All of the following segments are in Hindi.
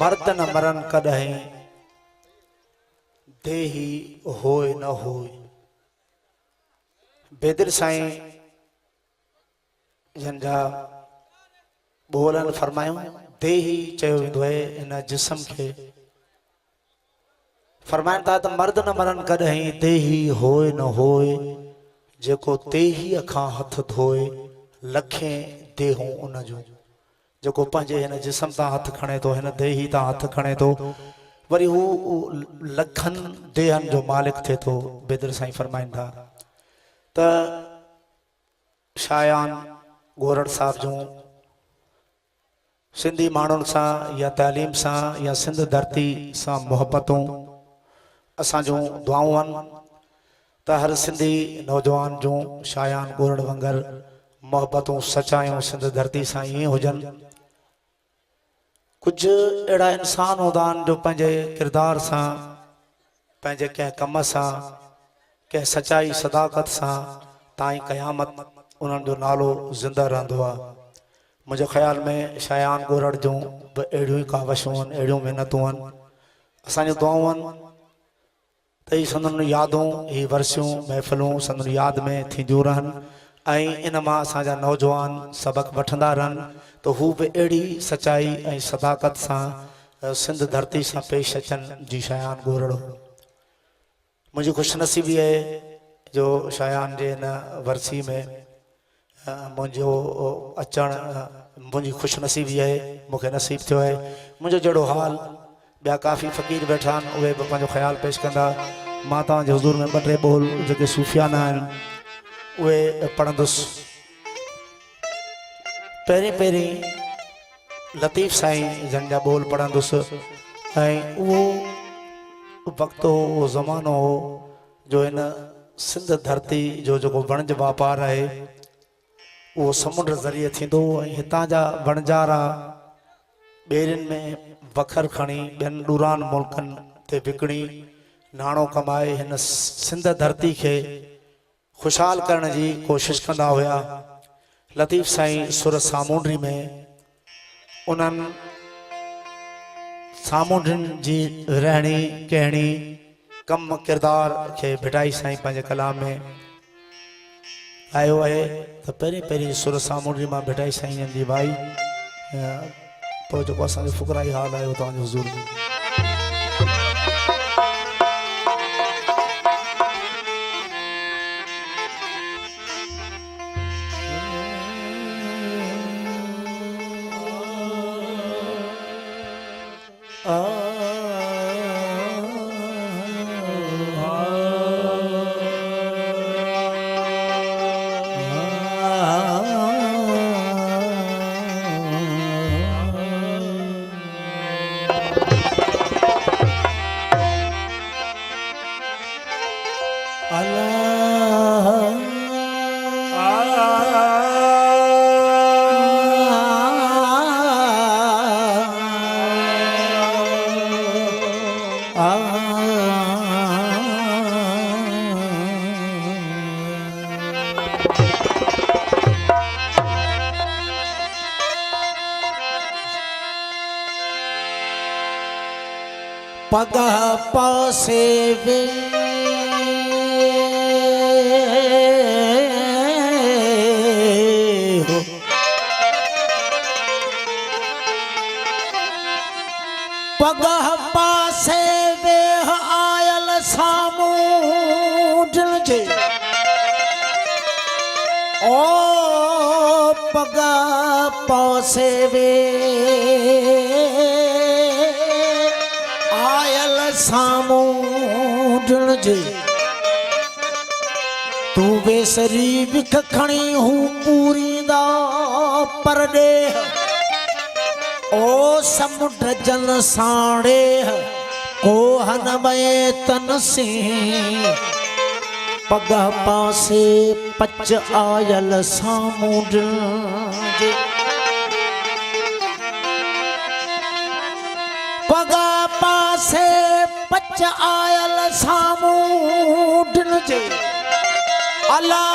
मर्द न मरन कदहीं देही होए न होए। बेदर साईं जंजा बोलन फरमायूं देही चयो वेंदो आहे इन जिस्म खे। फरमाइनि था त मर्द न मरन कदहीं देही होए न होए। जेको तेहीअ खां हथ धोए लखें देहूं उन जूं। जेको पंहिंजे हिन जिस्म तां हथ खणे थो, हिन देही तां हथ खणे थो, वरी हू लखनि देहनि जो मालिक थिए थो। बेदर साईं फरमाइनि था त शायान गोरड़ साहब जूं सिंधी माण्हुनि सां या तालीम सां या सिंध धरती सां मोहब्बतूं असांजूं दुआऊं आहिनि त हर सिंधी नौजवान जूं शायान गोरड़ वांगर मोहब्बतूं सचायूं सिंध धरती सां ईअं हुजनि। कुछ अहिड़ा इंसान हूंदा आहिनि जो पंहिंजे किरदार सां, पंहिंजे कंहिं कम सां, कंहिं सचाई सदाकत सां ताईं क़यामत उन्हनि जो नालो ज़िंदा रहंदो आहे। मुंहिंजे ख़्याल में शायान गोरड़ जूं बि अहिड़ियूं ई कावशूं आहिनि, अहिड़ियूं महिनतूं आहिनि। असांजूं दुआऊं आहिनि त ही संदनि यादूं, ही वर्सियूं महफ़िलूं संदनि यादि में थींदियूं रहनि ऐं इन मां असांजा नौजवान सबक़ वठंदा रहनि त हू बि अहिड़ी सचाई ऐं सदाकत सां सिंध धरती सां पेश अचनि जी शायान गोरड़। मुंहिंजी ख़ुशनसीबी आहे जो शायान जे हिन वर्सी में मुंहिंजो अचणु मुंहिंजी ख़ुशनसीबी आहे, मूंखे नसीब थियो आहे। मुंहिंजो जहिड़ो हाल ॿिया काफ़ी फ़क़ीर वेठा आहिनि, उहे बि पंहिंजो ख़्यालु पेश कंदा। मां तव्हांजे हुज़ूर में ॿ टे ॿोल जेके सूफ़ियाना आहिनि उहे पढ़ंदुसि। पहिरीं लतीफ़ साईं जन जा ॿोल पढ़ंदुसि ऐं उहो वक़्तु हो, उहो ज़मानो हो जो हिन सिंध धरती जो जेको वणज वापारु आहे उहो समुंड ज़रिए थींदो ऐं हितां जा वणजारा ॿेरियुनि में वखर खणी ॿियनि ॾूरान मुल्कनि ते विकिणी नाणो कमाए हिन सिंध धरती खे ख़ुशहाल करण जी कोशिशि कंदा हुया। लतीफ़ साईं सुर सामूंडी में उन्हनि सामूंडियुनि जी रहणी कहणी कम किरदार खे भिटाई साईं पंहिंजे कलाम में आयो आहे। त पहिरीं सुर सामूंडी मां भिटाई साईं जी भाई तो जेको असांजो फ़ुकराई हाल आहे उहो तव्हांजे हुज़ूर में। पगह पासे वे हो पगह पासे वे आयल सामूंड जे ओ पगह पासे वे सामूंडण जे तू बेसरी विख खणी हूं पूरींदा परॾे ओ समुंड जन साड़े कोहन में तन से पग पासे पच आयल सामूंडण जे पग पासे पच आयल सामूंडन जे अला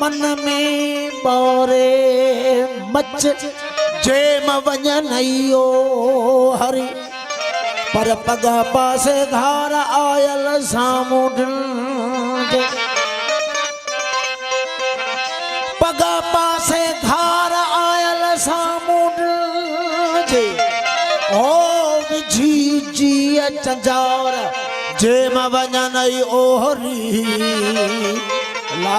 मन में बोरे मच जे मवञनइयो हरि पर पगा पासे धार आयल सामुंड जे पगा पासे धार आयल सामुंड जे ओ विझी जी चंजार जे मवञनइयो हरि ला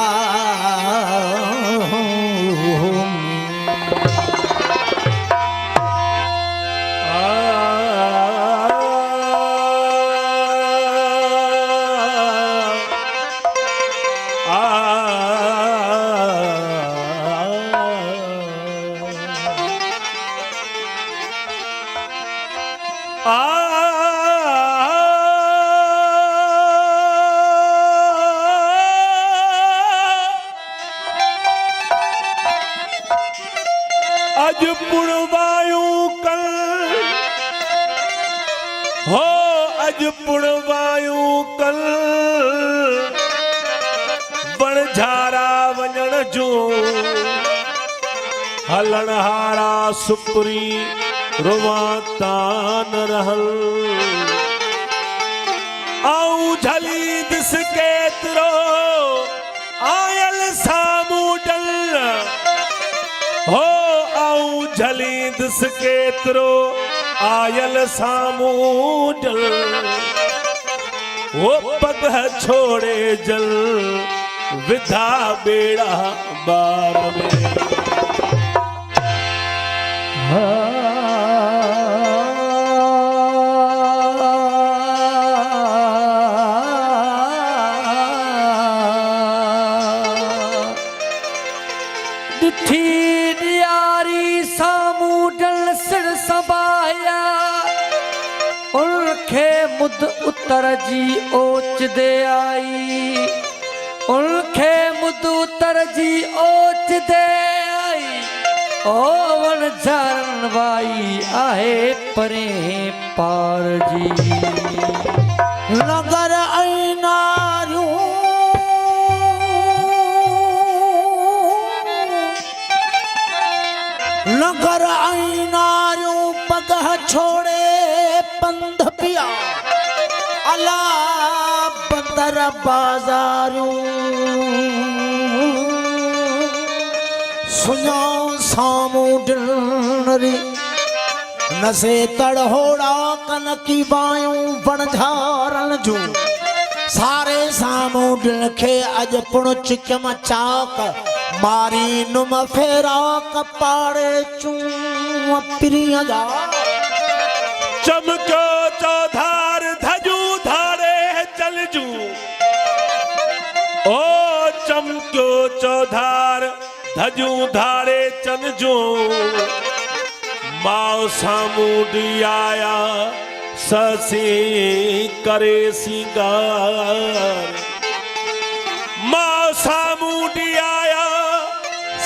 अज पुणवायू कल हो अज पुणवायू कल बणझारा वञण जो हलण हारा सुपरी रुवातान रहल आऊं झली दिस केतिरो आयल सामूडल हो आऊं झली दिस केतिरो आयल सामूडल वो पग छोड़े जल विधा बेड़ा बार में मुद उतर जी ओच दे आई उनखे मुद उतर जी ओच दे आई ओ वन झरन वाई आहे परे पार जी नगर ऐनारू नगर ऐनारू पगह छोड़े पंध पिया अला बंदर बाजारू सुनो सामूडरी नसे तड़होड़ा कन की बायूं बणझारन जू सारे सामूडन खे अज पुण चिकम चाक मारी नुम फेरा कपाड़े चू पिरिया जा चमको चौधार धजू धारे चलजू ओ चमको चौधार धजू धारे चलजू माओ सामूडी आया ससी करे सिंगार माओ सामूडी आया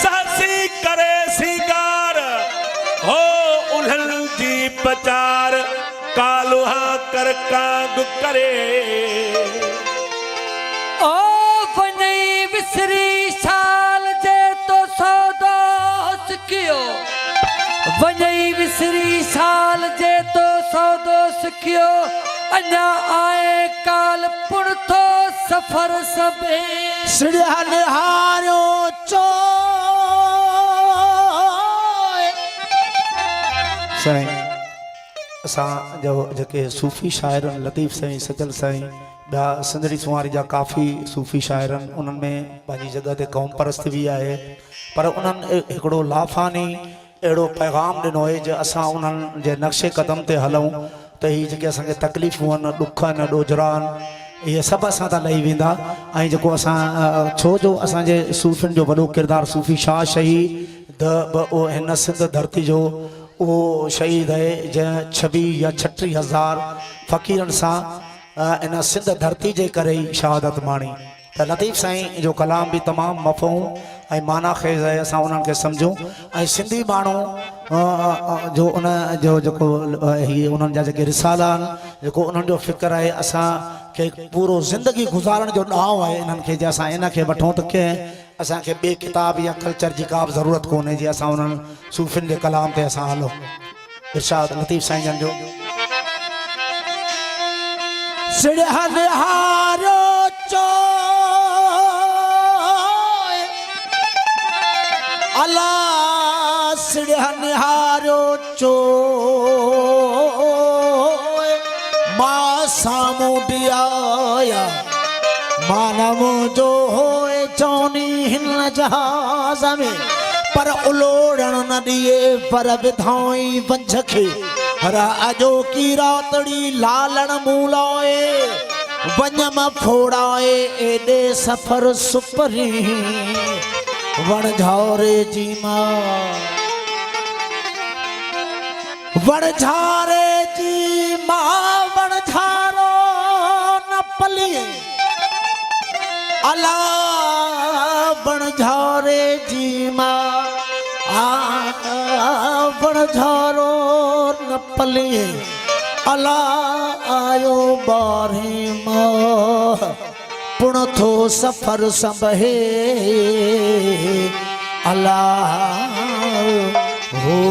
ससी करे सिंगार हो उल्हन जी पचार कालुहा कर काग करे ओ वनई विसरी साल जे तो सौदोस कियो वनई विसरी साल जे तो सौदोस कियो अन्या आए काल पुण थो सफर सबे सिड़िया निहारो चो साईं असां जो जेके सूफ़ी शाइर लतीफ़ साईं सजल साईं ॿिया सिंधड़ी सुवारी जा काफ़ी सूफ़ी शाइर उन्हनि में पंहिंजी जॻह ते क़ौम परस्त बि आहे पर उन्हनि हिकिड़ो लाफ़ानी अहिड़ो पैगाम ॾिनो आहे जो असां उन्हनि जे नक्शे क़दम ते हलूं त हीअ जेके असांखे तकलीफ़ूं आहिनि ॾुख आहिनि ॾोजरा आहिनि इहे सभु असां तां लही वेंदा ऐं जेको असां छो जो असांजे सूफ़ियुनि जो वॾो किरदारु सूफ़ी शाह शहीद हिन सिंध धरती जो वो शहीद है जंहिं 26 या 36,000 फ़क़ीरनि सां इन सिंध धरती जे करे ई शहादत माणी त लतीफ़ साईं जो कलाम भी तमाम मफ़हूम ऐं माना ख़ेज़ है असां उन्हनि खे सम्झूं ऐं सिंधी माण्हू जो उन जो जेको हीअ उन्हनि जा जेके रिसाला आहिनि जेको उन्हनि जो फ़िक्र आहे असां खे पूरो ज़िंदगी गुज़ारण जो ॾांहुं आहे इन्हनि खे जे असां इन खे वठूं त कंहिं असांखे ॿिए किताब या कल्चर जी का बि ज़रूरत कोन्हे जी असां उन्हनि सूफ़ियुनि जे कलाम ते असां हलो। इरशाद लतीफ़ साईं जन जो सिड़हन हारो चो अला सिड़हन हारो चो मां साम्हूं आया मानव जो होए चौनी हिन जहाज़ में पर उलोड़न न दिए पर विधाई वंझ खे राजो की रातड़ी लालण मूलाए वञम फोड़ाए एडे सफर सुपरी वण झारे जी मां वण झारे जी मां वण झारो न पलिए अला वण झारे जी मां वण झारो न पलिए अला आयो बारे मां पुण थो सफर संभे अला हो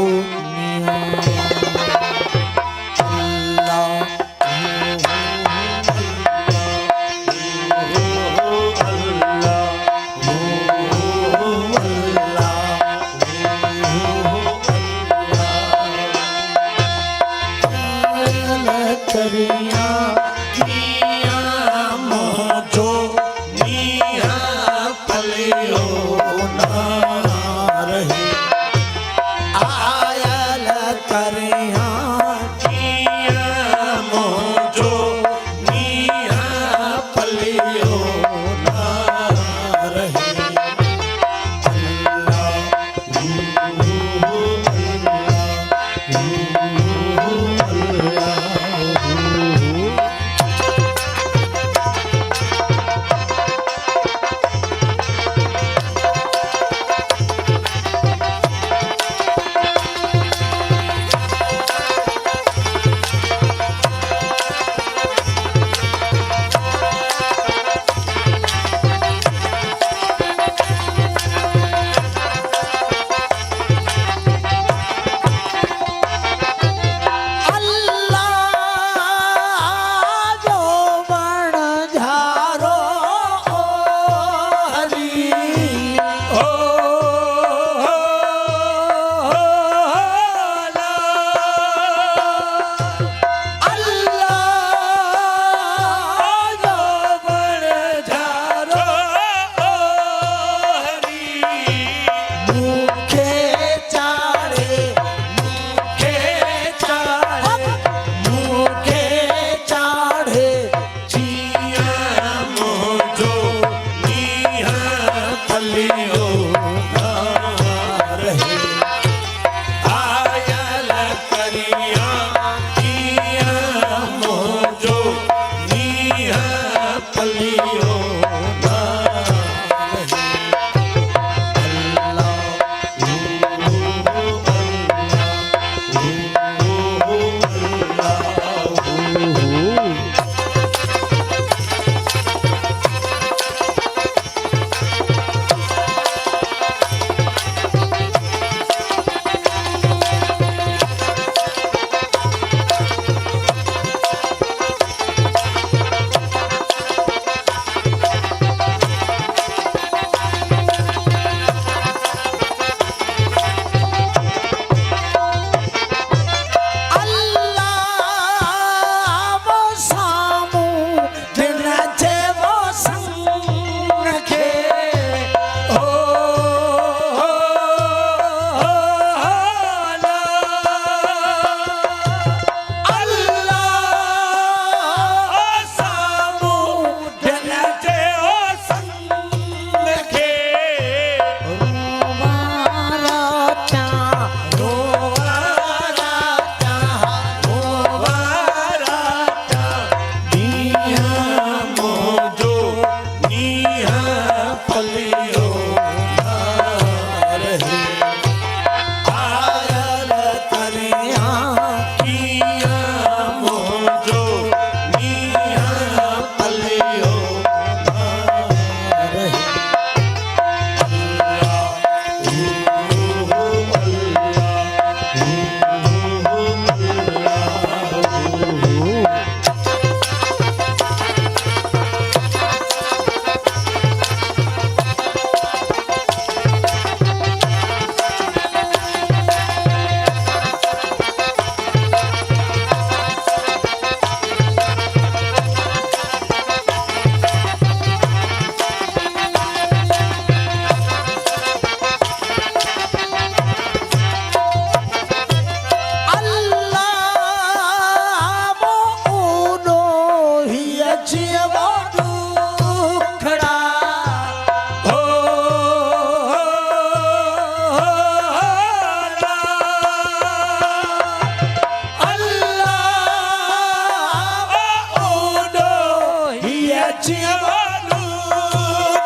जिया वालू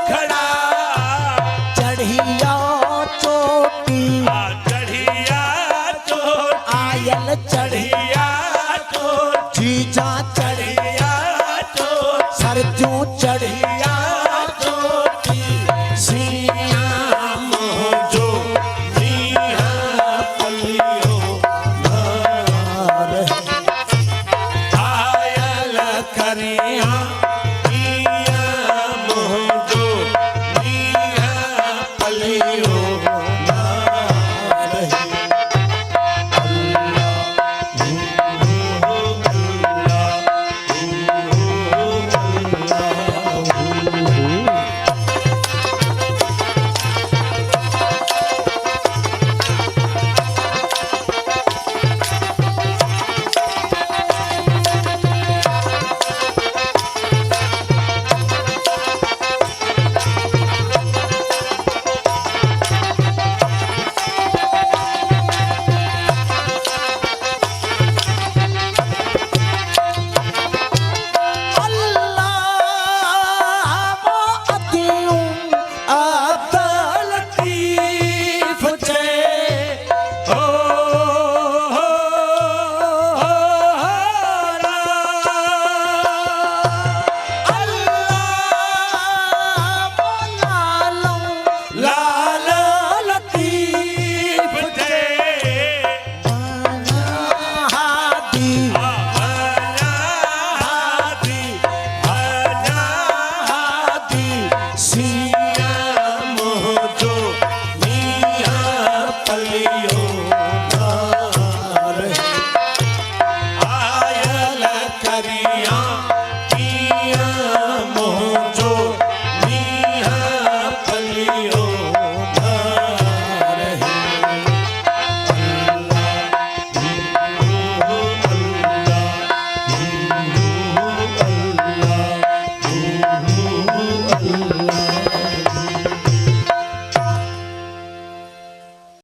खड़ा चढ़िया चोटी चढ़िया चोटी आयल चढ़िया